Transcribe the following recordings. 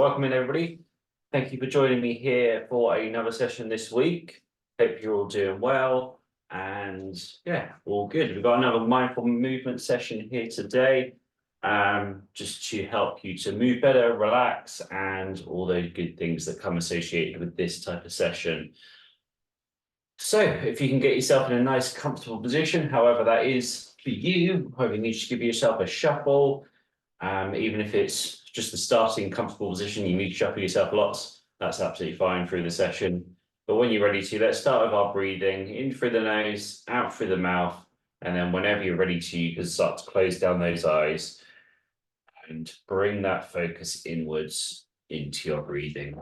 Welcome in, everybody. Thank you for joining me here for another session this week. Hope you're all doing well and yeah, all good. We've got another mindful movement session here today, just to help you to move better, relax, and all those good things that come associated with this type of session. So if you can get yourself in a nice, comfortable position, however that is for you, however you need to give yourself a shuffle. Even if it's just the starting comfortable position, you need to shuffle yourself lots. That's absolutely fine through the session. But when you're ready to, let's start with our breathing in through the nose, out through the mouth. And then whenever you're ready to, you can start to close down those eyes and bring that focus inwards into your breathing.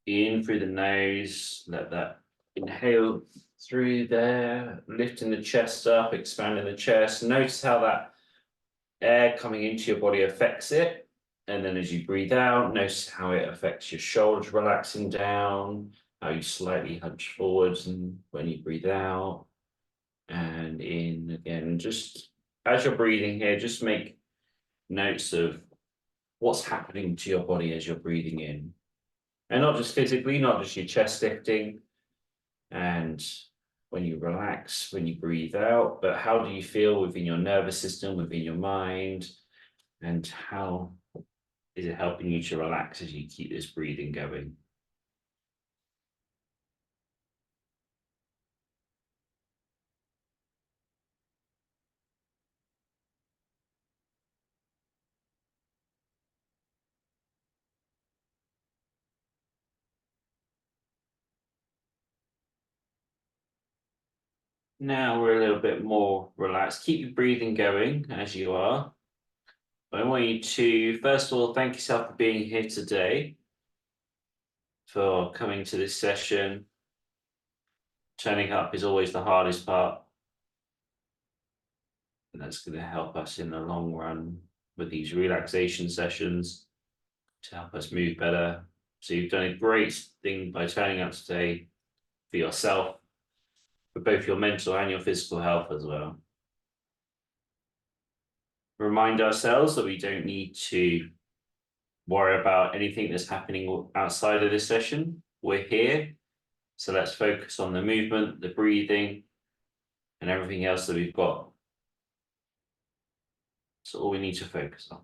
In through the nose, let that inhale through there, lifting the chest up, expanding the chest. Notice how that air coming into your body affects it. And then as you breathe out, notice how it affects your shoulders relaxing down, how you slightly hunch forwards and when you breathe out. And in again, just as you're breathing here, just make notes of what's happening to your body as you're breathing in. And not just physically, not just your chest lifting and when you relax, when you breathe out, but how do you feel within your nervous system, within your mind, and how is it helping you to relax as you keep this breathing going? Now we're a little bit more relaxed. Keep your breathing going as you are. I want you to, first of all, thank yourself for being here today, for coming to this session. Turning up is always the hardest part. And that's going to help us in the long run with these relaxation sessions to help us move better. So you've done a great thing by turning up today for yourself, for both your mental and your physical health as well. Remind ourselves that we don't need to worry about anything that's happening outside of this session. We're here, so let's focus on the movement, the breathing, and everything else that we've got. That's all we need to focus on.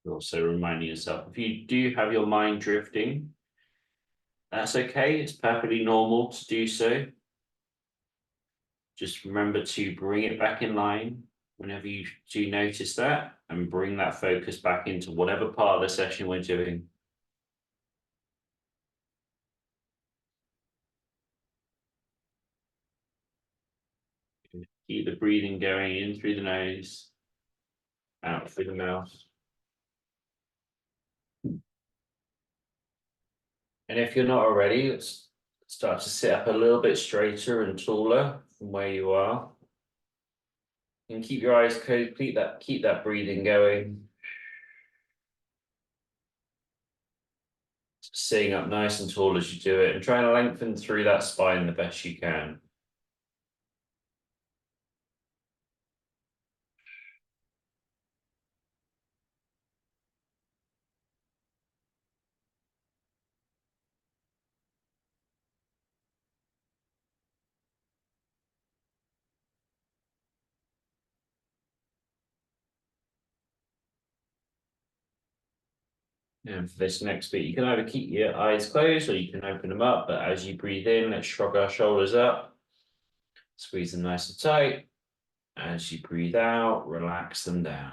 Also reminding yourself, if you do have your mind drifting, that's okay. It's perfectly normal to do so. Just remember to bring it back in line whenever you do notice that and bring that focus back into whatever part of the session we're doing. Keep the breathing going in through the nose, out through the mouth. And if you're not already, let's start to sit up a little bit straighter and taller from where you are. And keep your eyes closed, keep that breathing going. Sitting up nice and tall as you do it and try and lengthen through that spine the best you can. And for this next bit, you can either keep your eyes closed or you can open them up, but as you breathe in, let's shrug our shoulders up, squeeze them nice and tight. As you breathe out, relax them down.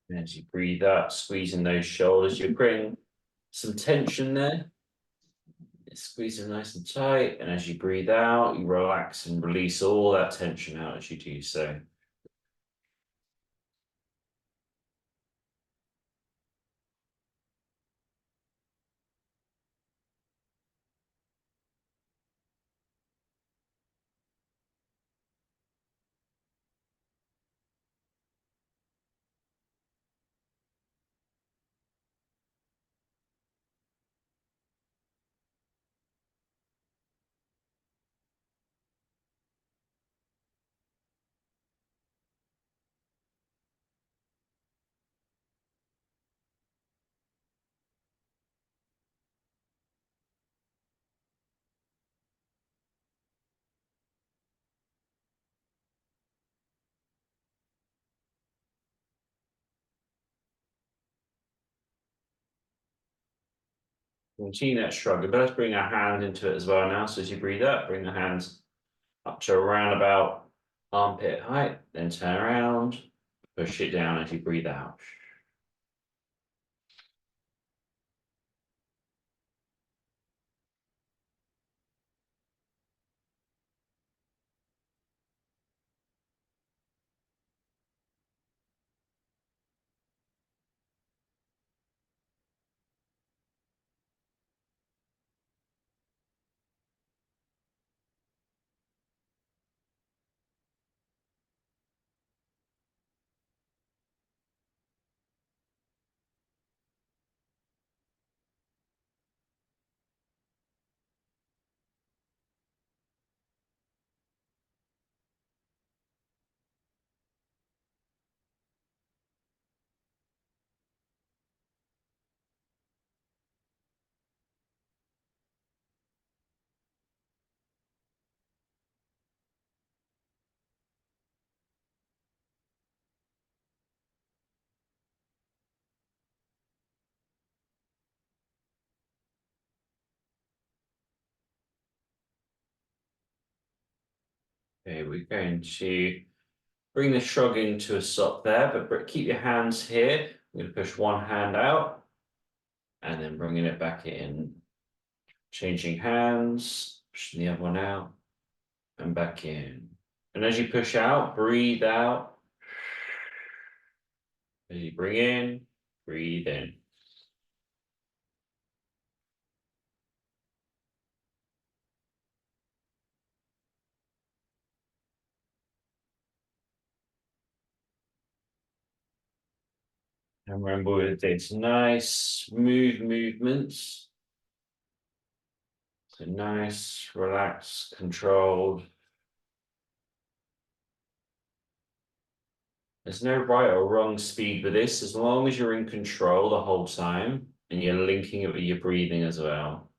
And as you breathe out, squeezing those shoulders, you're creating some tension there. Squeeze it nice and tight, and as you breathe out, you relax and release all that tension out as you do so. Continue that shrug, but let's bring our hand into it as well now. So as you breathe up, bring the hands up to around about armpit height, then turn around, push it down as you breathe out. Okay, we're going to bring the shrug into a stop there, but keep your hands here. I'm going to push one hand out and then bringing it back in. Changing hands, pushing the other one out and back in. And as you push out, breathe out. As you bring in, breathe in. And remember, it's nice, smooth movements. So nice, relaxed, controlled. There's no right or wrong speed with this, as long as you're in control the whole time and you're linking it with your breathing as well.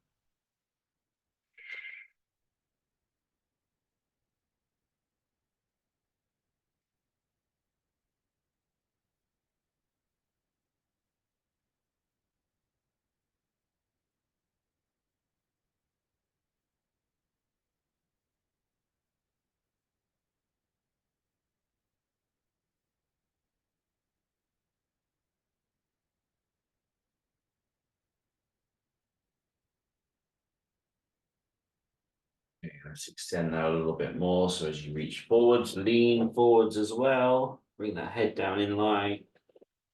Okay, let's extend that a little bit more. So as you reach forwards, lean forwards as well. Bring that head down in line,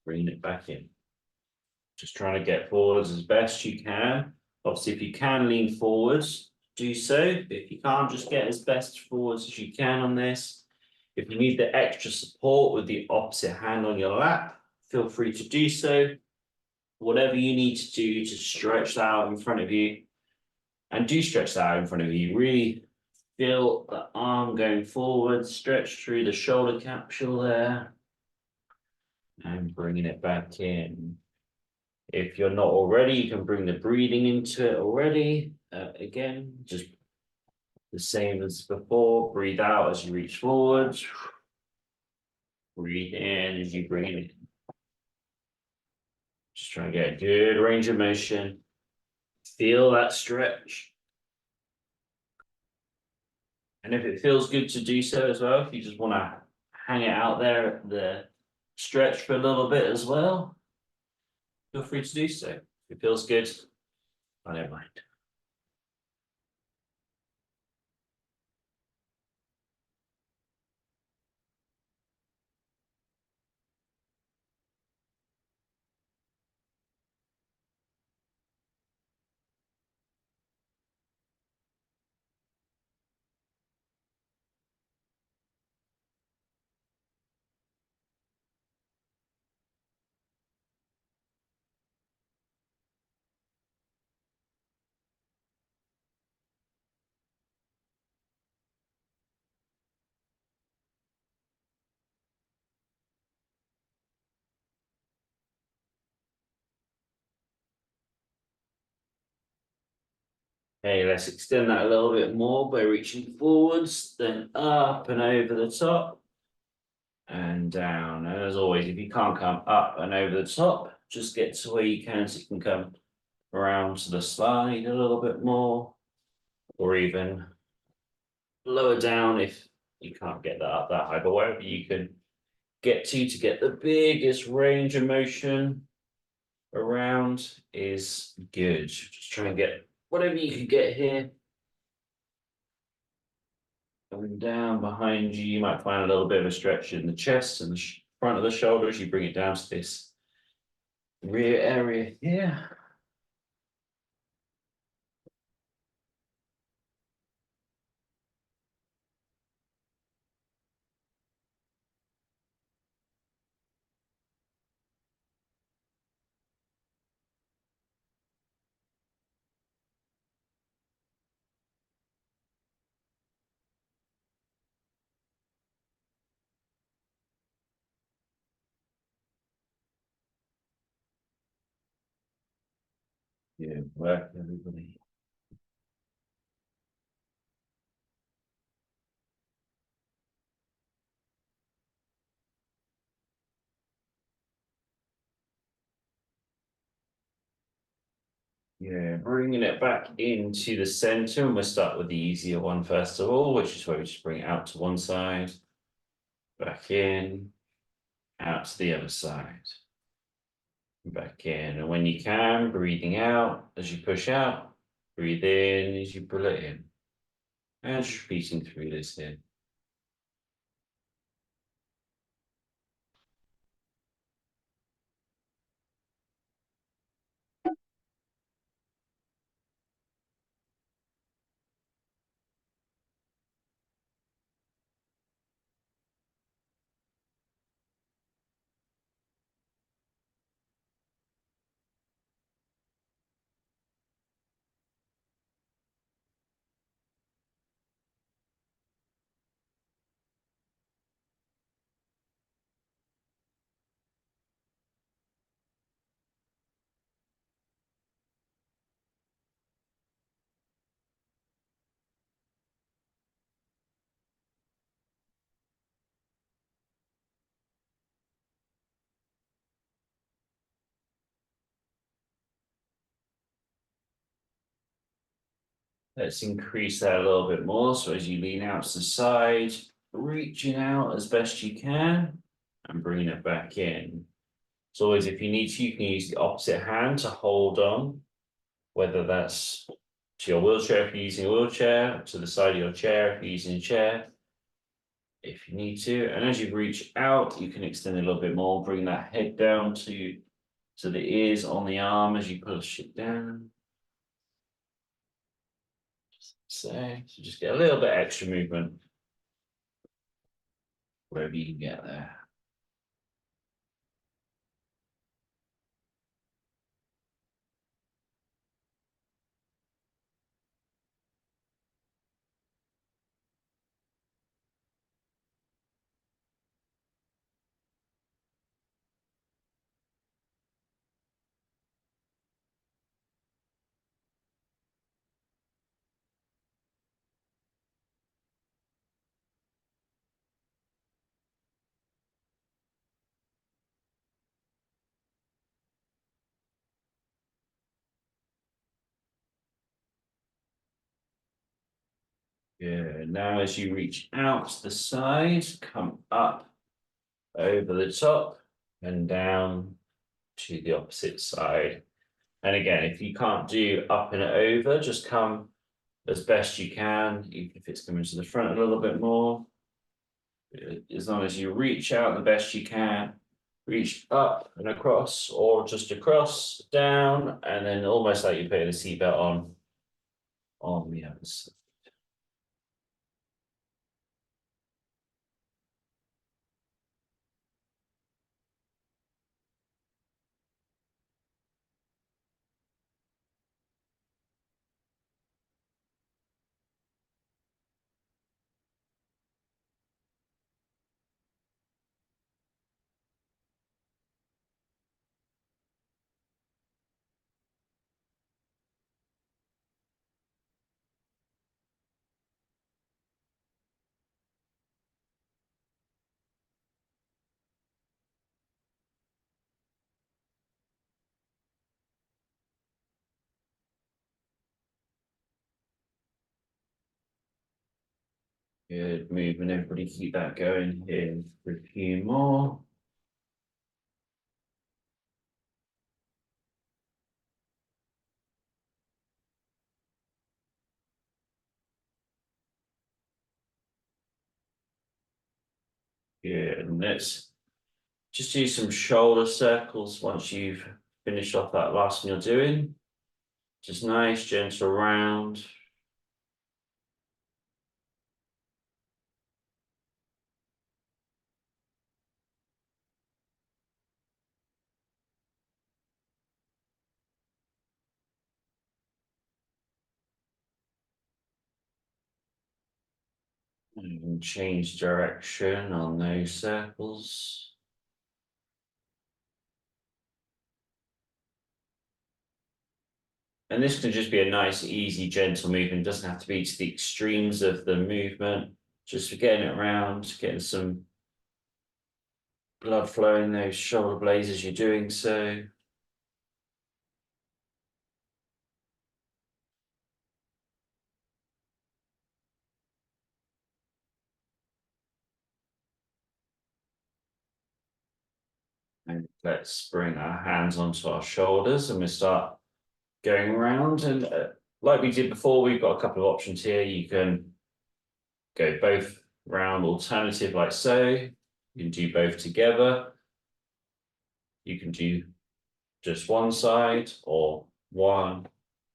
bring it back in. Just trying to get forwards as best you can. Obviously, if you can lean forwards, do so. But if you can't, just get as best forwards as you can on this. If you need the extra support with the opposite hand on your lap, feel free to do so. Whatever you need to do to stretch that out in front of you, and do stretch that out in front of you. Really feel the arm going forward, stretch through the shoulder capsule there, and bringing it back in. If you're not already, you can bring the breathing into it already. Again, just the same as before. Breathe out as you reach forwards. Breathe in as you bring it in. Just trying to get a good range of motion. Feel that stretch. And if it feels good to do so as well, if you just want to hang it out there at the stretch for a little bit as well, feel free to do so. If it feels good, I don't mind. Okay, let's extend that a little bit more by reaching forwards, then up and over the top. And down. And as always, if you can't come up and over the top, just get to where you can so you can come around to the side a little bit more, or even lower down if you can't get that up that high, but wherever you can get to get the biggest range of motion around is good. Just try and get whatever you can get here. Going down behind you, you might find a little bit of a stretch in the chest and the front of the shoulders. You bring it down to this rear area here. Yeah, work everybody. Yeah, bringing it back into the center, and we'll start with the easier one first of all, which is where we just bring it out to one side, back in, out to the other side, back in. And when you can, breathing out as you push out, breathe in as you pull it in. And just repeating through this here. Let's increase that a little bit more. So as you lean out to the side, reaching out as best you can and bringing it back in. So always, if you need to, you can use the opposite hand to hold on, whether that's to your wheelchair if you're using a wheelchair, to the side of your chair if you're using a chair, if you need to. And as you reach out, you can extend a little bit more, bring that head down to the ears on the arm as you push it down. So just get a little bit extra movement wherever you can get there. Good. Now as you reach out to the side, come up over the top and down to the opposite side. And again, if you can't do up and over, just come as best you can, even if it's coming to the front a little bit more. As long as you reach out the best you can, reach up and across, or just across, down, and then almost like you're putting a seatbelt on the other side. Good movement, everybody keep that going here for a few more. Good, and let's just do some shoulder circles once you've finished off that last one you're doing. Just nice, gentle round. And change direction on those circles. And this can just be a nice, easy, gentle movement. It doesn't have to be to the extremes of the movement. Just for getting it around, getting some blood flowing those shoulder blades as you're doing so. And let's bring our hands onto our shoulders and we start going around. And like we did before, we've got a couple of options here. You can go both round alternative like so. You can do both together. You can do just one side or one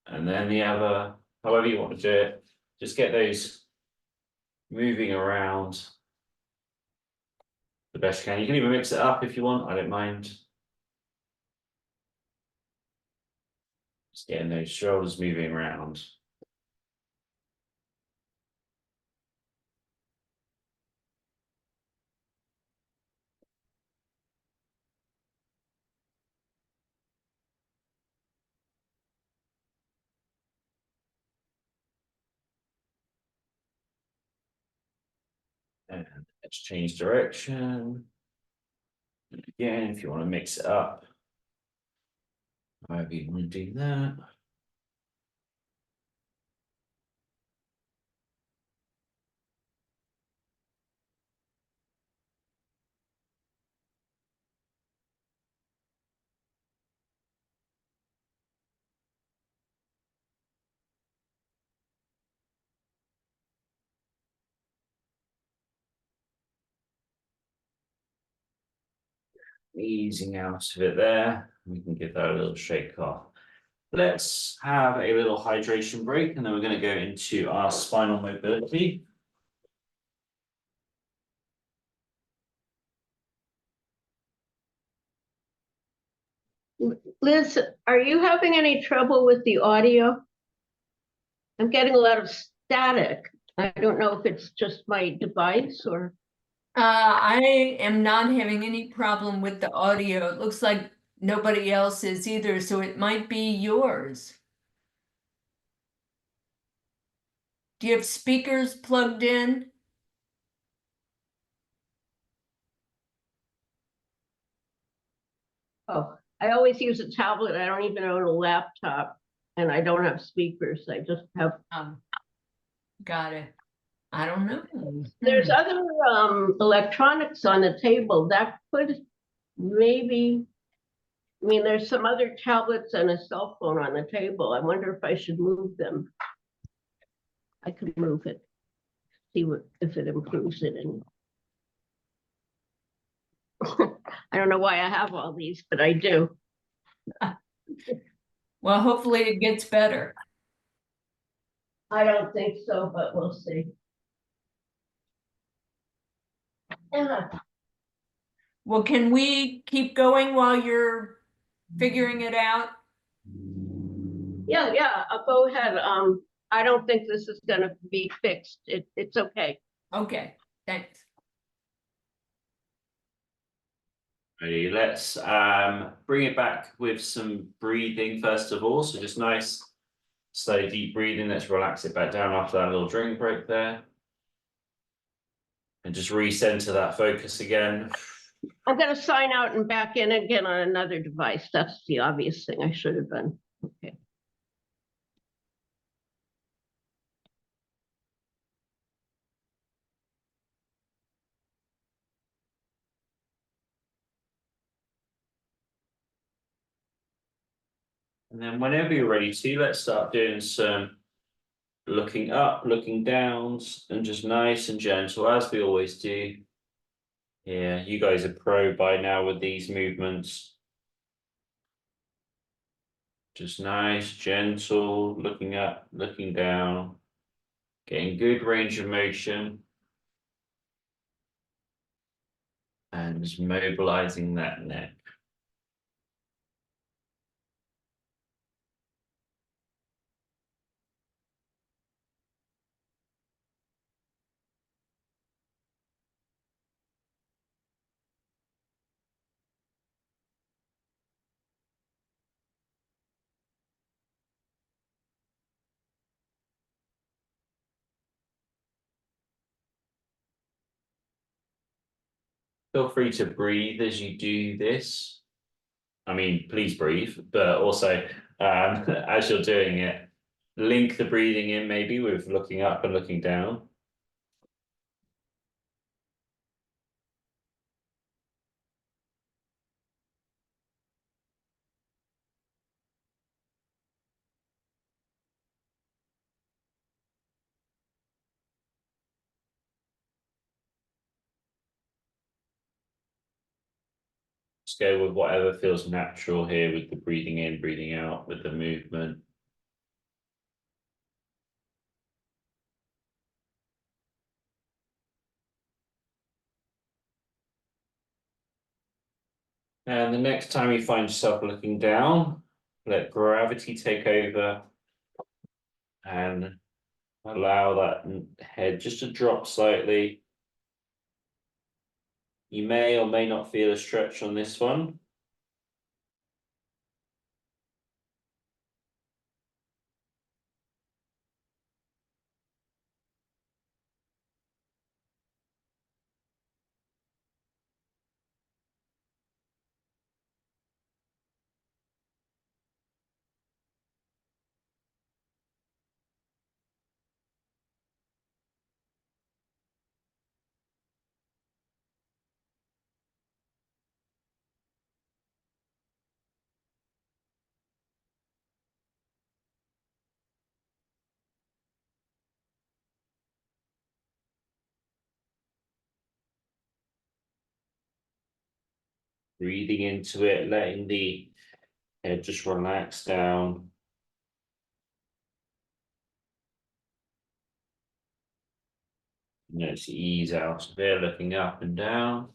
and then the other, however you want to do it. Just get those moving around the best you can. You can even mix it up if you want, I don't mind. Just getting those shoulders moving around. And let's change direction. And again, if you want to mix it up, however you want to do that. Easing out of it there. We can give that a little shake off. Let's have a little hydration break and then we're going to go into our spinal mobility. Liz, are you having any trouble with the audio? I'm getting a lot of static. I don't know if it's just my device or. I am not having any problem with the audio. It looks like nobody else is either, so it might be yours. Do you have speakers plugged in? Oh, I always use a tablet. I don't even own a laptop and I don't have speakers. I just have. Got it. I don't know. There's other electronics on the table that could maybe. I mean, there's some other tablets and a cell phone on the table. I wonder if I should move them. I could move it, see what if it improves it. And I don't know why I have all these, but I do. Well, hopefully it gets better. I don't think so, but we'll see. Well, can we keep going while you're figuring it out? Yeah, I'll go ahead. I don't think this is gonna be fixed. It's okay. Okay, thanks. Ready, let's bring it back with some breathing first of all. So just nice, slow, deep breathing. Let's relax it back down after that little drink break there. And just recenter that focus again. I'm gonna sign out and back in again on another device. That's the obvious thing I should have done. Okay. And then whenever you're ready to, let's start doing some looking up, looking down, and just nice and gentle, as we always do. Yeah, you guys are pro by now with these movements. Just nice, gentle, looking up, looking down, getting good range of motion. And just mobilizing that neck. Feel free to breathe as you do this. I mean, please breathe, but also as you're doing it, link the breathing in maybe with looking up and looking down. Just go with whatever feels natural here with the breathing in, breathing out, with the movement. And the next time you find yourself looking down, let gravity take over and allow that head just to drop slightly. You may or may not feel a stretch on this one. Breathing into it, letting the head just relax down. Let's ease out of it, looking up and down.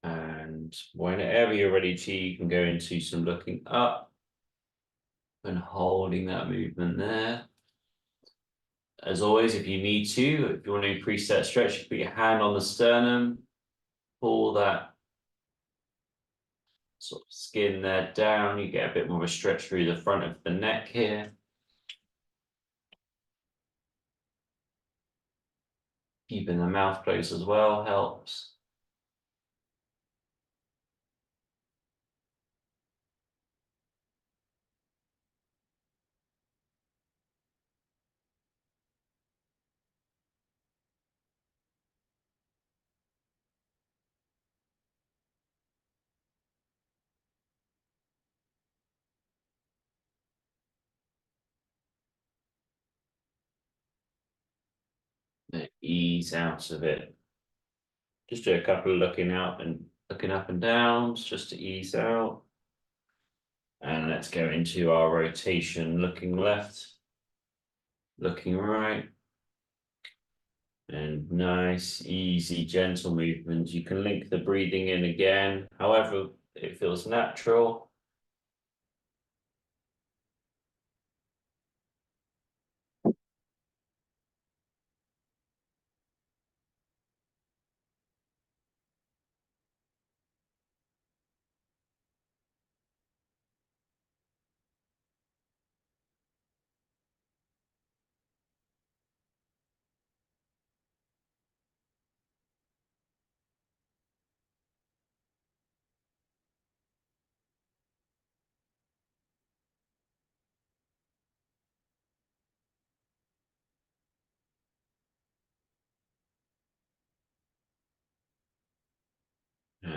And whenever you're ready to, you can go into some looking up and holding that movement there. As always, if you need to, if you want to increase that stretch, you put your hand on the sternum, pull that sort of skin there down. You get a bit more of a stretch through the front of the neck here. Keeping the mouth closed as well helps. Ease out of it. Just do a couple of looking out and looking up and down just to ease out. And let's go into our rotation, looking left, looking right. And nice, easy, gentle movement. You can link the breathing in again, however it feels natural.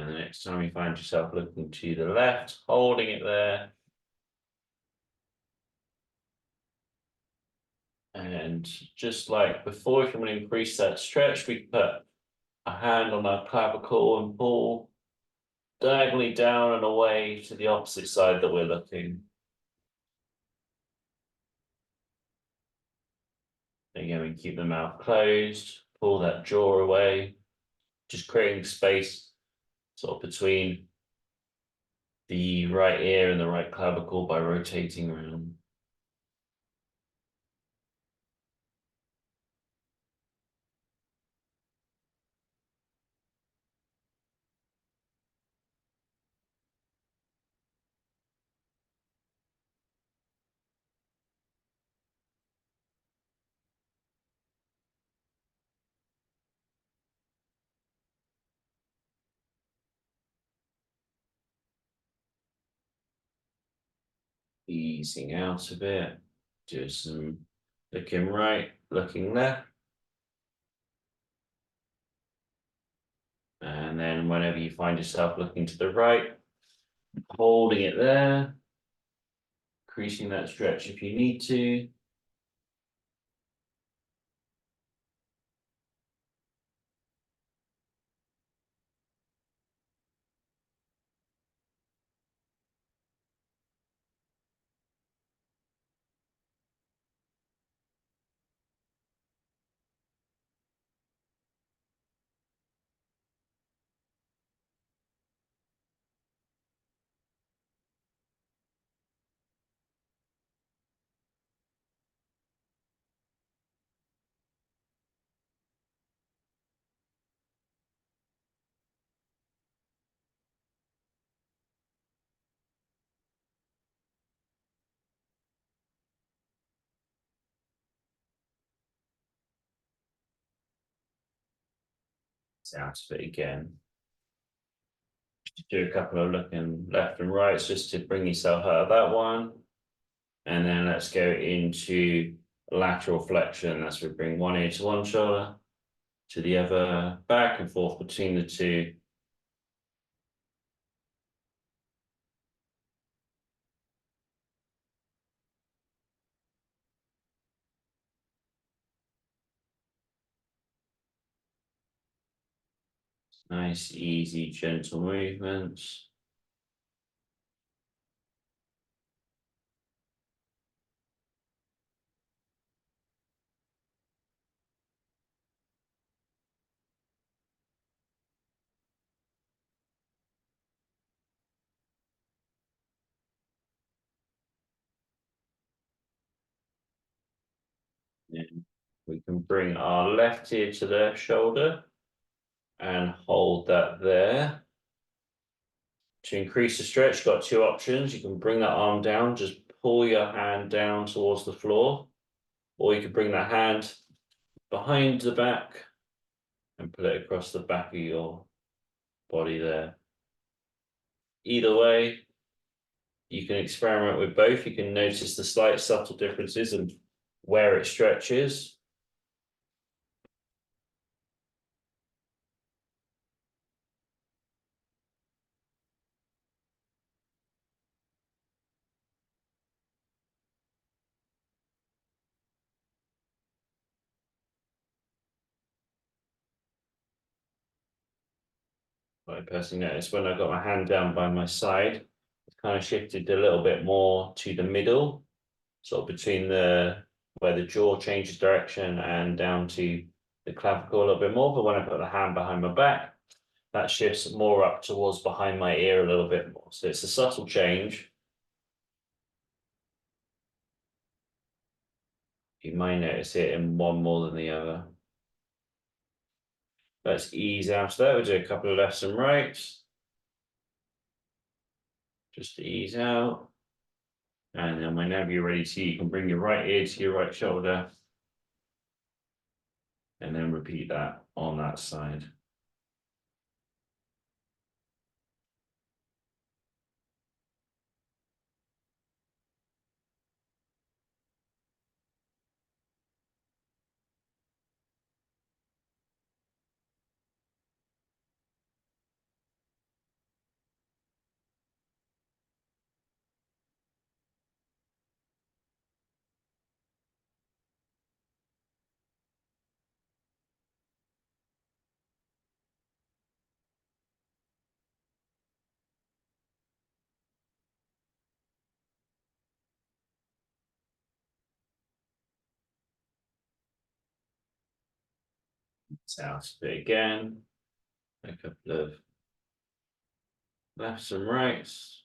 And the next time you find yourself looking to the left, holding it there. And just like before, if you want to increase that stretch, we put a hand on our clavicle and pull diagonally down and away to the opposite side that we're looking. Again, we keep the mouth closed, pull that jaw away, just creating space sort of between the right ear and the right clavicle by rotating around. Easing out a bit, do some looking right, looking left. And then whenever you find yourself looking to the right, holding it there, increasing that stretch if you need to. Out of it again. Do a couple of looking left and right just to bring yourself out of that one. And then let's go into lateral flexion. That's where we bring one ear to one shoulder, to the other, back and forth between the two. Nice, easy, gentle movements. Then we can bring our left ear to the left shoulder and hold that there. To increase the stretch, you've got two options. You can bring that arm down, just pull your hand down towards the floor, or you can bring that hand behind the back and put it across the back of your body there. Either way, you can experiment with both. You can notice the slight subtle differences and where it stretches. I personally noticed when I got my hand down by my side, it kind of shifted a little bit more to the middle, sort of between the where the jaw changes direction and down to the clavicle a little bit more. But when I put the hand behind my back, that shifts more up towards behind my ear a little bit more. So it's a subtle change. You might notice it in one more than the other. Let's ease out of that. We'll do a couple of lefts and rights. Just ease out. And then whenever you're ready to, you can bring your right ear to your right shoulder. And then repeat that on that side. It's out a bit again. A couple of lefts and rights.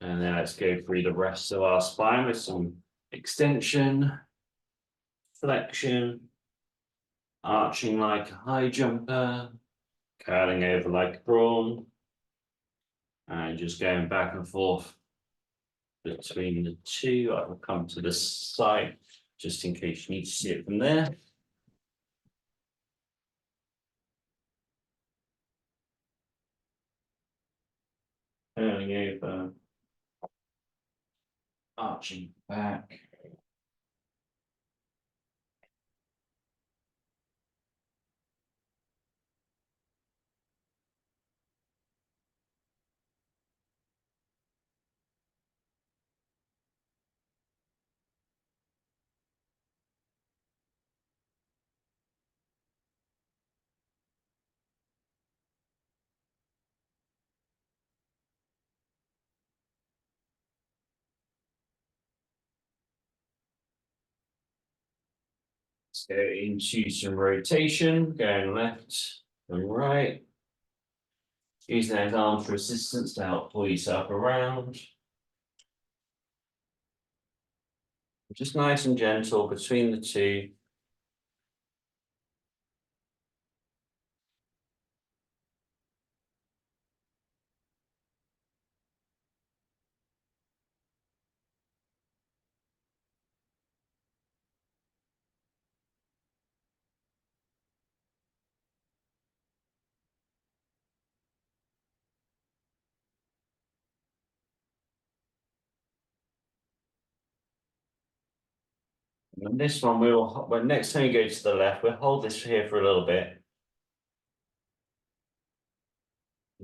And then let's go through the rest of our spine with some extension, flexion, arching like a high jumper, curling over like a prawn, and just going back and forth between the two. I will come to the side just in case you need to see it from there. Curling over, arching back. Let's go into some rotation, going left and right. Using those arms for assistance to help pull yourself around. Just nice and gentle between the two. And this one well, next time you go to the left, we'll hold this here for a little bit.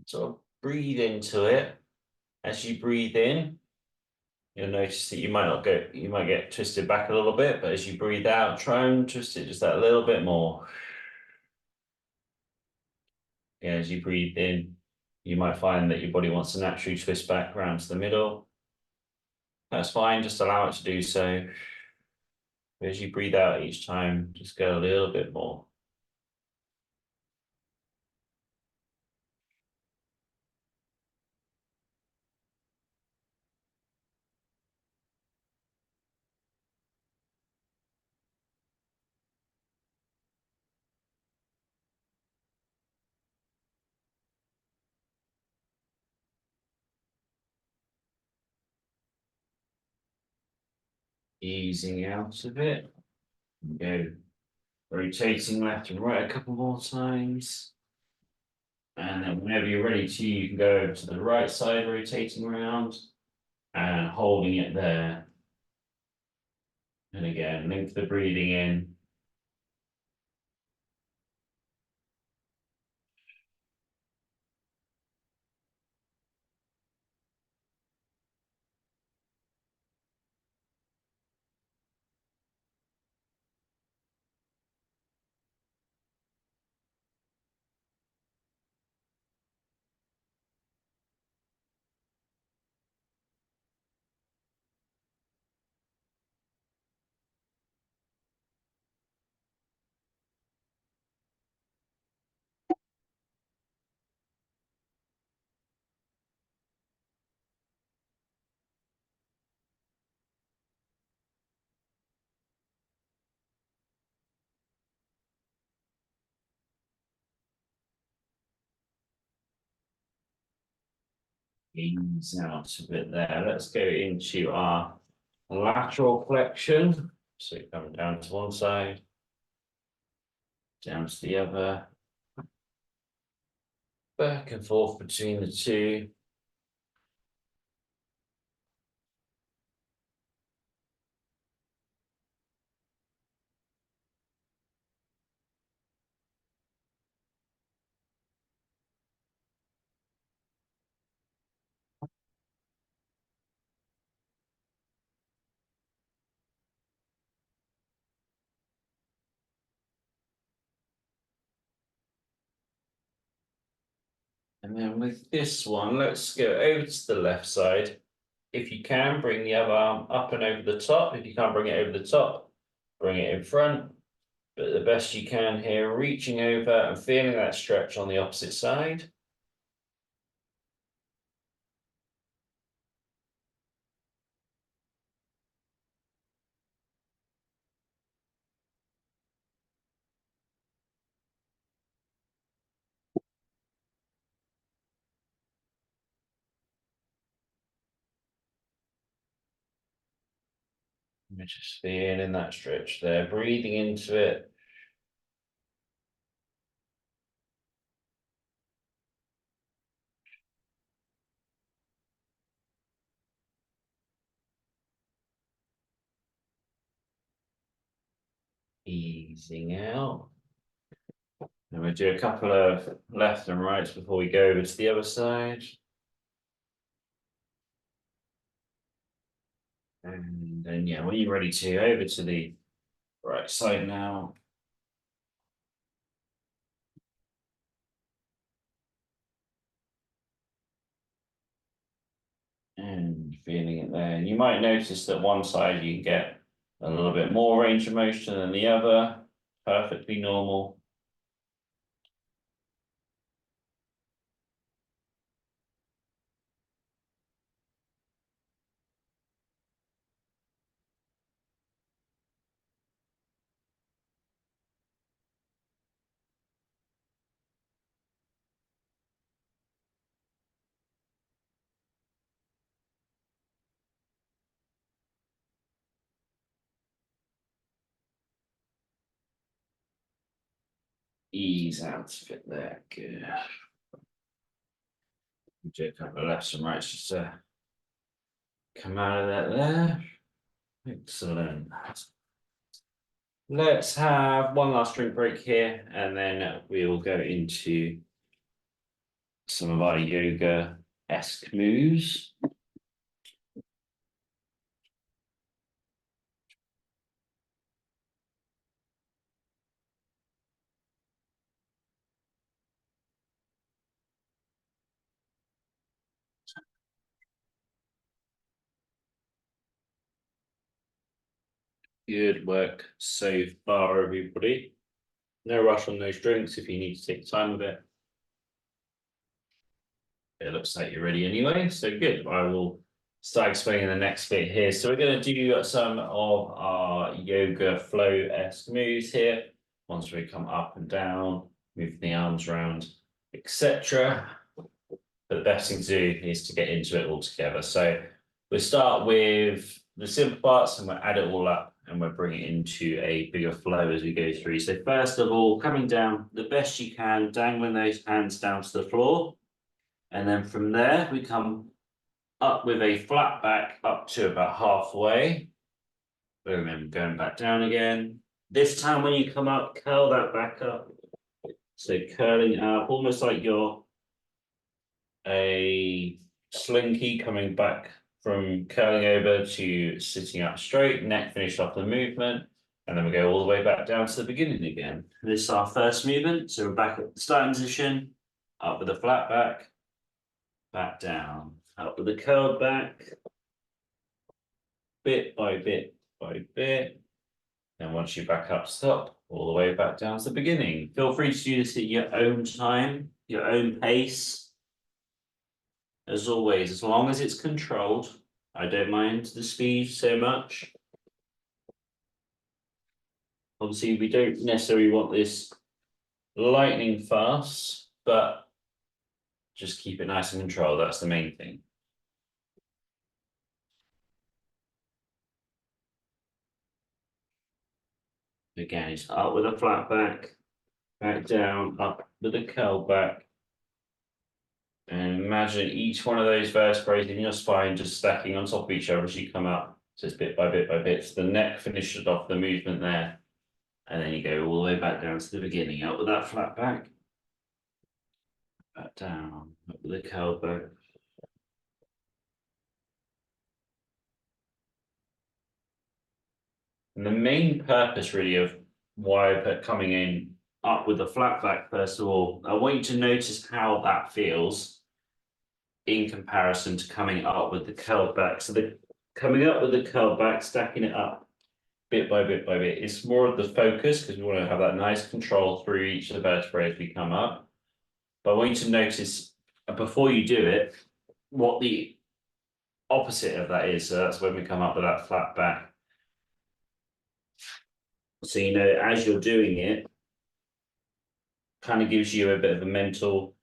Sort of breathe into it. As you breathe in, you'll notice that you might get twisted back a little bit, but as you breathe out, try and twist it just that little bit more. Yeah, as you breathe in, you might find that your body wants to naturally twist back around to the middle. That's fine, just allow it to do so. As you breathe out each time, just go a little bit more. Easing out of it. Go rotating left and right a couple more times. And then whenever you're ready to, you can go over to the right side, rotating around and holding it there. And again, link the breathing in. Ease out a bit there. Let's go into our lateral flexion. So coming down to one side, down to the other, back and forth between the two. And then with this one, let's go over to the left side. If you can, bring the other arm up and over the top. If you can't bring it over the top, bring it in front. But the best you can here, reaching over and feeling that stretch on the opposite side. We're just feeling that stretch there, breathing into it. Easing out. And we'll do a couple of left and rights before we go over to the other side. And then, yeah, when you're ready to, over to the right side now. And feeling it there. And you might notice that one side you get a little bit more range of motion than the other. Perfectly normal. Ease out of it there. Good. Do a couple of lefts and rights just to come out of that there. Excellent. Let's have one last drink break here, and then we will go into some of our yoga-esque moves. Good work so far, everybody. No rush on those drinks if you need to take time with it. It looks like you're ready anyway, so good. I will start explaining the next bit here. So we're going to do some of our yoga flow-esque moves here. Once we come up and down, move the arms around, etc. But the best thing to do is to get into it all together. So we'll start with the simple parts and we'll add it all up and we'll bring it into a bigger flow as we go through. So first of all, coming down the best you can, dangling those hands down to the floor. And then from there, we come up with a flat back up to about halfway. Boom, and going back down again. This time when you come up, curl that back up. So curling up, almost like you're a slinky coming back from curling over to sitting up straight, neck finish off the movement, and then we go all the way back down to the beginning again. This is our first movement, so we're back at the starting position, up with a flat back down, up with a curled back, bit by bit by bit. And once you're back up, stop, all the way back down to the beginning. Feel free to do this at your own time, your own pace. As always, as long as it's controlled, I don't mind the speed so much. Obviously, we don't necessarily want this lightning fast, but just keep it nice and controlled. That's the main thing. Again, it's up with a flat back down, up with a curl back. And imagine each one of those vertebrae in your spine just stacking on top of each other as you come up. So it's bit by bit by bit. So the neck finishes off the movement there. And then you go all the way back down to the beginning, up with that flat back down, up with the curl back. And the main purpose really of why I put coming in up with the flat back, first of all, I want you to notice how that feels in comparison to coming up with the curl back. So the coming up with the curl back, stacking it up bit by bit by bit. It's more of the focus because we want to have that nice control through each of the vertebrae as we come up. But I want you to notice before you do it, what the opposite of that is. So that's when we come up with that flat back. So you know, as you're doing it, kind of gives you a bit of a mental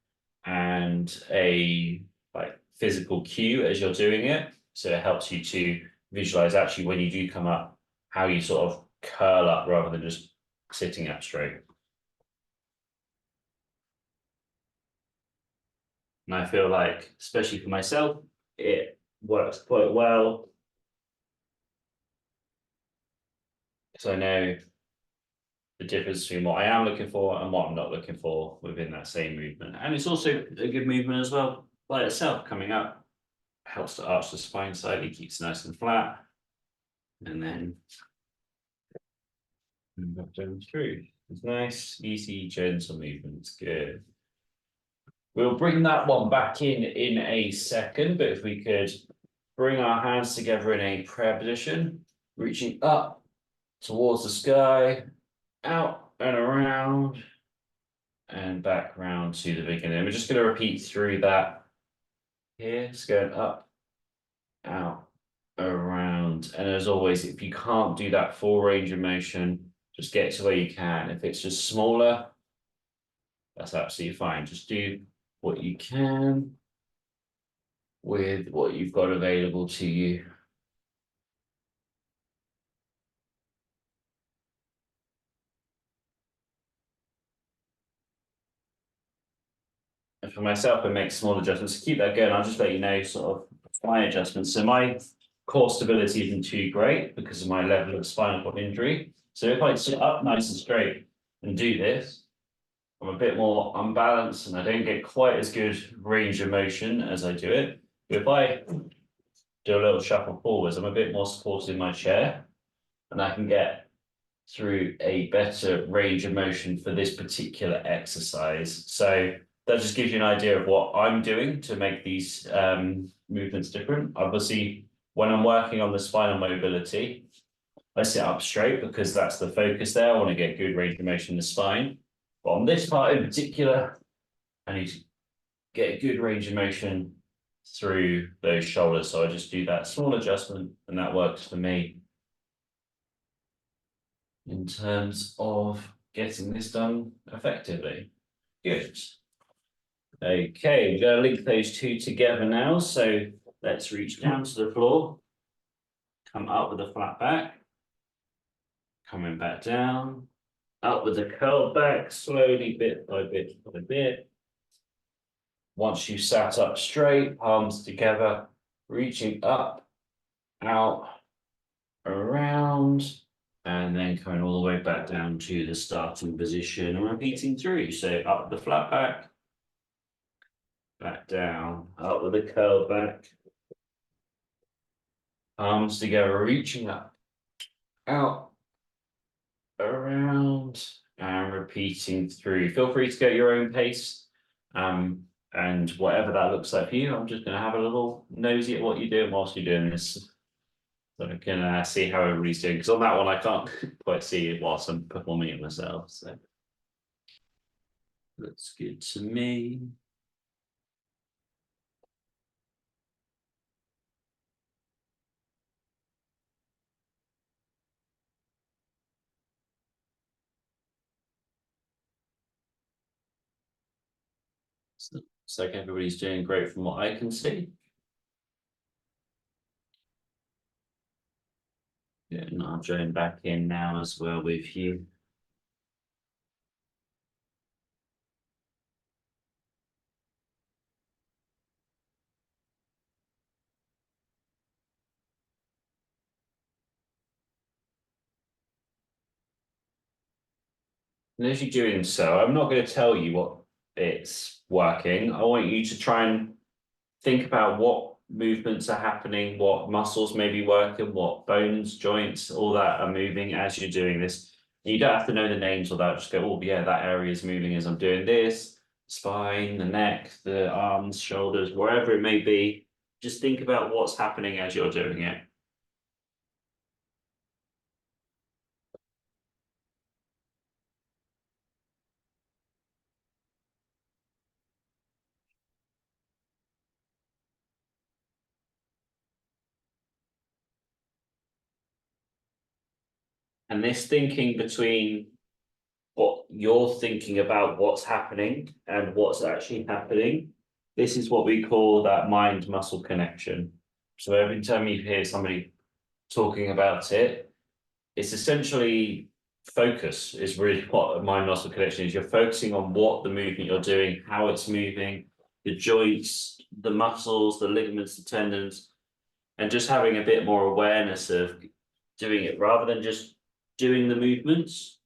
and a like physical cue as you're doing it. So it helps you to visualize actually when you do come up, how you sort of curl up rather than just sitting up straight. And I feel like, especially for myself, it works quite well. So I know the difference between what I am looking for and what I'm not looking for within that same movement. And it's also a good movement as well by itself. Coming up helps to arch the spine slightly, keeps it nice and flat. And then back down through. It's nice, easy, gentle movements. Good. We'll bring that one back in a second, but if we could bring our hands together in a prayer position, reaching up towards the sky, out and around, and back round to the beginning. We're just going to repeat through that here. It's going up, out, around. And as always, if you can't do that full range of motion, just get to where you can. If it's just smaller, that's absolutely fine. Just do what you can with what you've got available to you. And for myself, I make small adjustments. To keep that going, I'll just let you know sort of my adjustments. So my core stability isn't too great because of my level of spinal cord injury. So if I sit up nice and straight and do this, I'm a bit more unbalanced and I don't get quite as good range of motion as I do it. But if I do a little shuffle forwards, I'm a bit more supported in my chair and I can get through a better range of motion for this particular exercise. So that just gives you an idea of what I'm doing to make these movements different. Obviously, when I'm working on the spinal mobility, I sit up straight because that's the focus there. I want to get good range of motion in the spine. But on this part in particular, I need to get a good range of motion through those shoulders. So I just do that small adjustment and that works for me in terms of getting this done effectively. Good. Okay, we're going to link those two together now. So let's reach down to the floor, come up with a flat back, coming back down, up with a curled back, slowly bit by bit by bit. Once you sat up straight, palms together, reaching up, out, around, and then coming all the way back down to the starting position and repeating through. So up the flat back down, up with a curl back, palms together, reaching up, out, around, and repeating through. Feel free to go at your own pace. And whatever that looks like for you, I'm just going to have a little nosy at what you're doing whilst you're doing this. So I can see how everybody's doing. Because on that one, I can't quite see it whilst I'm performing it myself. So that's good to me. So it's like everybody's doing great from what I can see. Yeah, and I'll join back in now as well with you. And as you're doing so, I'm not going to tell you what it's working. I want you to try and think about what movements are happening, what muscles may be working, what bones, joints, all that are moving as you're doing this. And you don't have to know the names or that, just go, oh yeah, that area is moving as I'm doing this, spine, the neck, the arms, shoulders, wherever it may be. Just think about what's happening as you're doing it. And this thinking between what you're thinking about what's happening and what's actually happening, this is what we call that mind muscle connection. So every time you hear somebody talking about it, it's essentially focus is really what a mind muscle connection is. You're focusing on what the movement you're doing, how it's moving, the joints, the muscles, the ligaments, the tendons, and just having a bit more awareness of doing it rather than just doing the movements.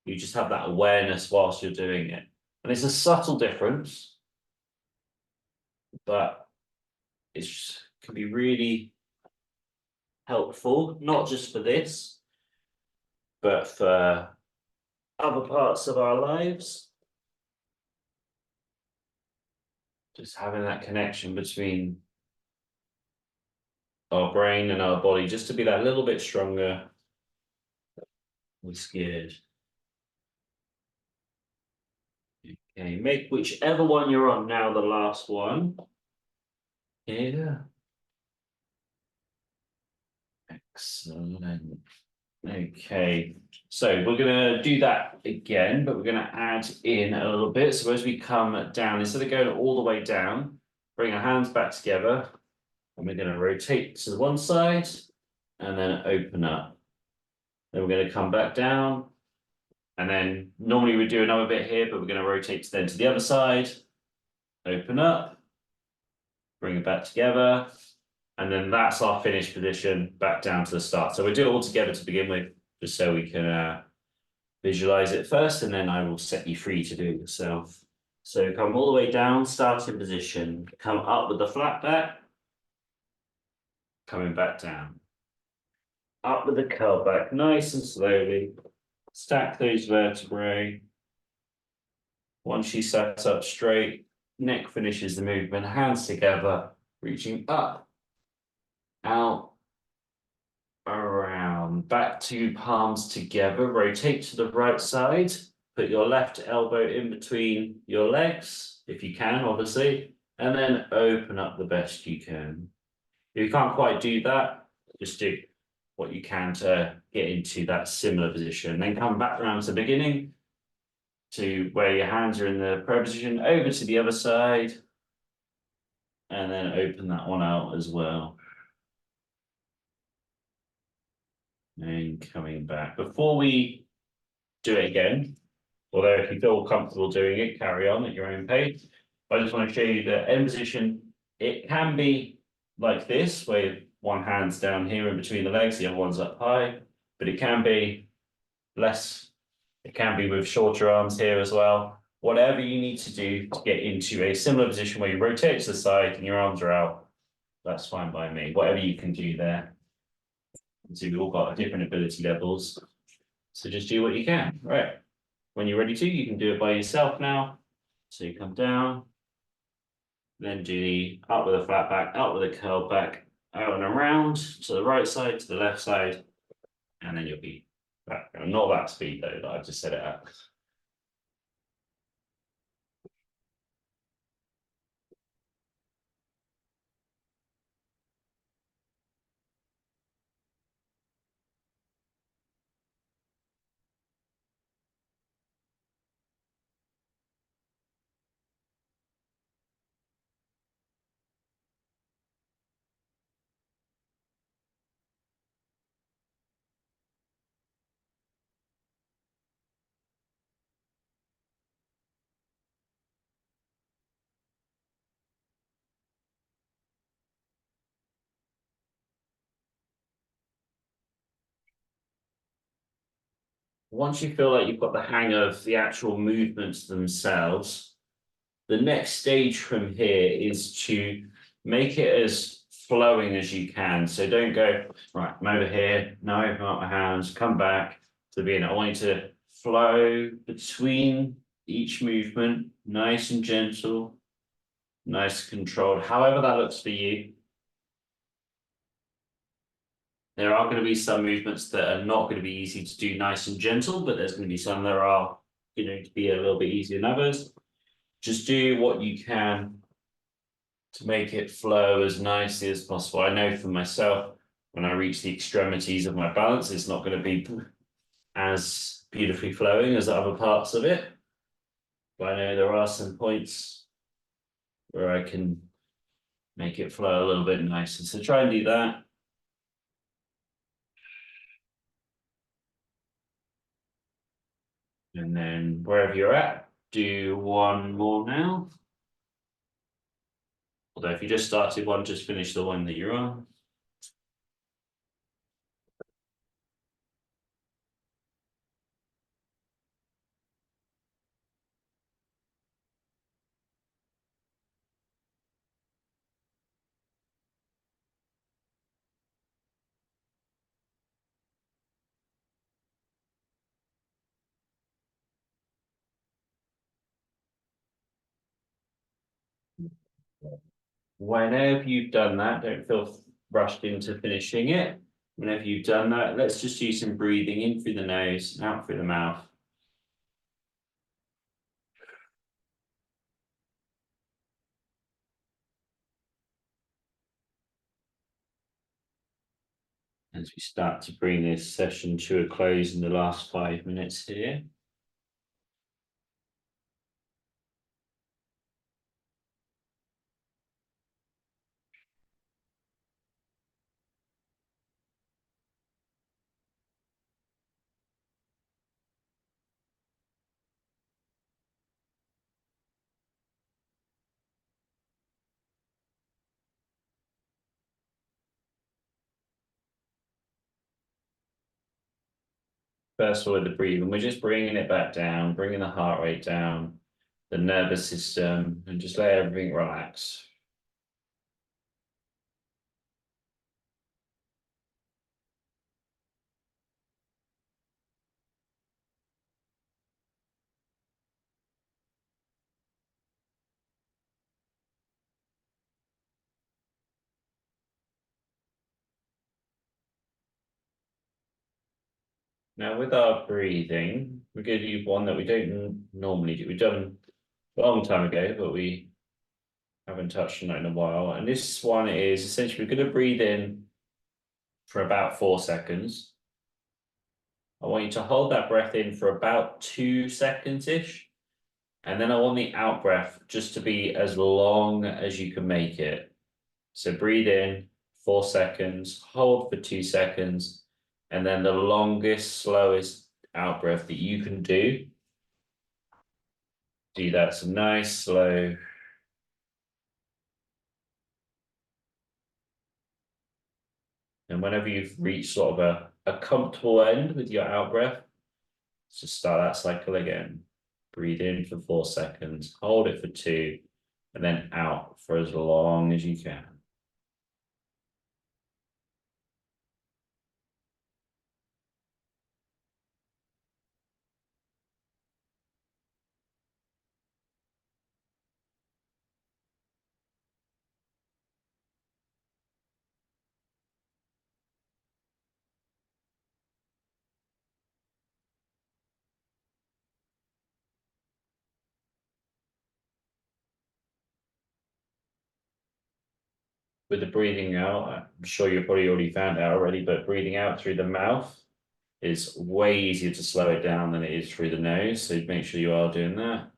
You just have that awareness whilst you're doing it. And it's a subtle difference, but it can be really helpful, not just for this, but for other parts of our lives. Just having that connection between our brain and our body, just to be that little bit stronger. We're scared. Okay, make whichever one you're on now the last one. Yeah. Excellent. Okay, so we're gonna do that again, but we're gonna add in a little bit. So as we come down, instead of going all the way down, bring our hands back together, and we're gonna rotate to the one side, and then open up. Then we're gonna come back down, and then normally we do another bit here, but we're gonna rotate then to the other side, open up, bring it back together. And then that's our finished position back down to the start. So we'll do it all together to begin with, just so we can visualize it first, and then I will set you free to do it yourself. So come all the way down, starting position, come up with the flat back, coming back down. Up with the curl back, nice and slowly. Stack those vertebrae. Once you set up straight, neck finishes the movement, hands together, reaching up, out, around, back to palms together, rotate to the right side, put your left elbow in between your legs, if you can, obviously, and then open up the best you can. If you can't quite do that, just do what you can to get into that similar position. Then come back around to the beginning, to where your hands are in the prayer position, over to the other side, and then open that one out as well. And coming back. Before we do it again, although if you feel comfortable doing it, carry on at your own pace. I just want to show you the end position. It can be like this, where one hand's down here in between the legs, the other one's up high, but it can be less, it can be with shorter arms here as well. Whatever you need to do to get into a similar position where you rotate to the side and your arms are out, that's fine by me. Whatever you can do there. So we've all got different ability levels. So just do what you can. Right. When you're ready to, you can do it by yourself now. So you come down, then do the up with a flat back, up with a curl back, out and around to the right side, to the left side, and then you'll be back. Not that speed though, that I've just set it at. Once you feel like you've got the hang of the actual movements themselves, the next stage from here is to make it as flowing as you can. So don't go, right, I'm over here, now open up my hands, come back to the beginning. I want you to flow between each movement, nice and gentle, nice controlled, however that looks for you. There are going to be some movements that are not going to be easy to do nice and gentle, but there's going to be some that are, to be a little bit easier than others. Just do what you can to make it flow as nicely as possible. I know for myself, when I reach the extremities of my balance, it's not going to be as beautifully flowing as other parts of it. But I know there are some points where I can make it flow a little bit nicer. So try and do that. And then wherever you're at, do one more now. Although if you just started one, just finish the one that you're on. Whenever you've done that, don't feel rushed into finishing it. Whenever you've done that, let's just do some breathing in through the nose and out through the mouth. As we start to bring this session to a close in the last 5 minutes here. First of all, with the breathing, we're just bringing it back down, bringing the heart rate down, the nervous system, and just let everything relax. Now, with our breathing, we're going to do one that we don't normally do. We've done a long time ago, but we haven't touched on it in a while. And this one is essentially we're going to breathe in for about 4 seconds. I want you to hold that breath in for about 2 seconds-ish. And then I want the out breath just to be as long as you can make it. So breathe in 4 seconds, hold for 2 seconds, and then the longest, slowest out breath that you can do. Do that, so nice, slow. And whenever you've reached sort of a comfortable end with your out breath, just start that cycle again. Breathe in for 4 seconds, hold it for 2, and then out for as long as you can. With the breathing out, I'm sure you've probably already found out already, but breathing out through the mouth is way easier to slow it down than it is through the nose. So make sure you are doing that.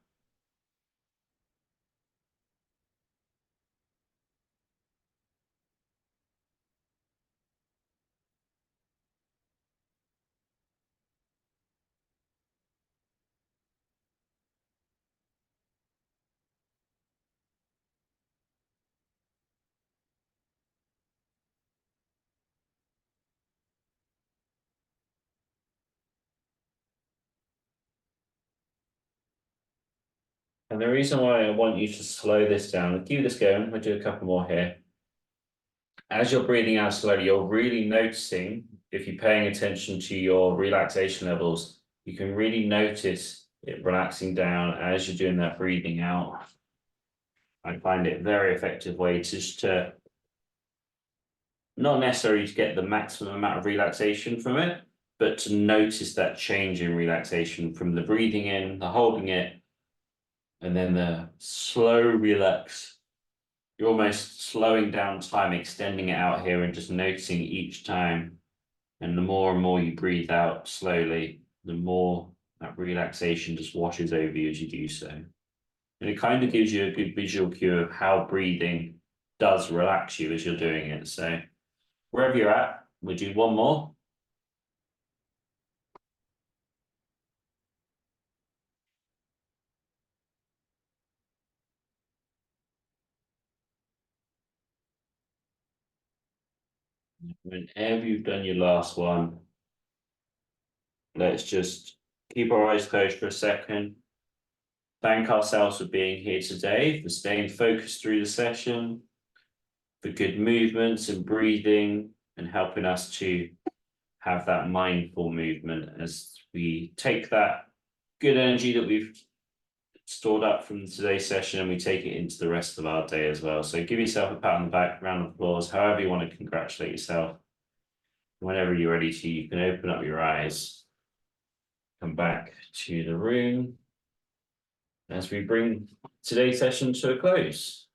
And the reason why I want you to slow this down, keep this going, we'll do a couple more here. As you're breathing out slowly, you're really noticing, if you're paying attention to your relaxation levels, you can really notice it relaxing down as you're doing that breathing out. I find it a very effective way to not necessarily to get the maximum amount of relaxation from it, but to notice that change in relaxation from the breathing in, the holding it, and then the slow relax you're almost slowing down time, extending it out here and just noticing each time. And the more and more you breathe out slowly, the more that relaxation just washes over you as you do so. And it kind of gives you a good visual cue of how breathing does relax you as you're doing it. So wherever you're at, we'll do one more. Whenever you've done your last one, let's just keep our eyes closed for a second. Thank ourselves for being here today, for staying focused through the session, for good movements and breathing, and helping us to have that mindful movement as we take that good energy that we've stored up from today's session and we take it into the rest of our day as well. So give yourself a pat on the back, round of applause, however you want to congratulate yourself. Whenever you're ready to, you can open up your eyes, come back to the room as we bring today's session to a close.